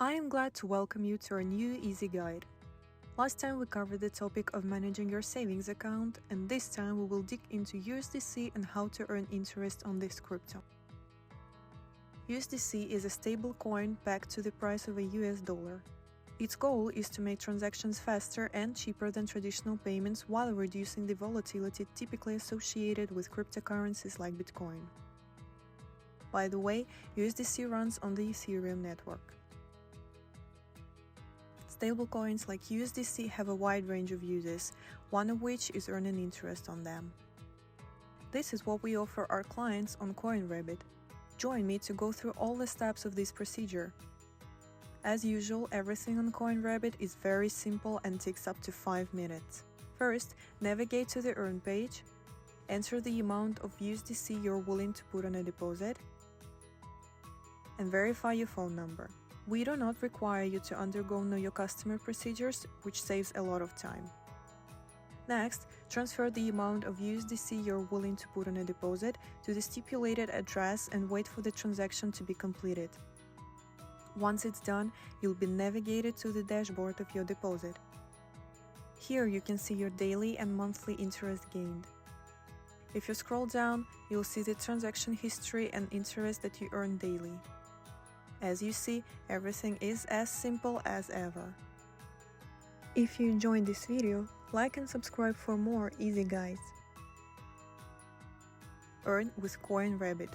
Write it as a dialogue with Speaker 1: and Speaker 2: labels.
Speaker 1: I am glad to welcome you to our new easy guide. Last time we covered the topic of managing your savings account, and this time we will dig into USDC and how to earn interest on this crypto. USDC is a stable coin pegged to the price of a US dollar. Its goal is to make transactions faster and cheaper than traditional payments while reducing the volatility typically associated with cryptocurrencies like Bitcoin. By the way, USDC runs on the Ethereum network. Stablecoins like USDC have a wide range of uses, one of which is earning interest on them. This is what we offer our clients on CoinRabbit. Join me to go through all the steps of this procedure. As usual, everything on CoinRabbit is very simple and takes up to 5 minutes. First, navigate to the Earn page, enter the amount of USDC you're willing to put on a deposit, and verify your phone number. We do not require you to undergo Know Your Customer procedures, which saves a lot of time. Next, transfer the amount of USDC you're willing to put on a deposit to the stipulated address and wait for the transaction to be completed. Once it's done, you'll be navigated to the dashboard of your deposit. Here you can see your daily and monthly interest gained. If you scroll down, you'll see the transaction history and interest that you earn daily. As you see, everything is as simple as ever. If you enjoyed this video, like and subscribe for more easy guides. Earn with CoinRabbit.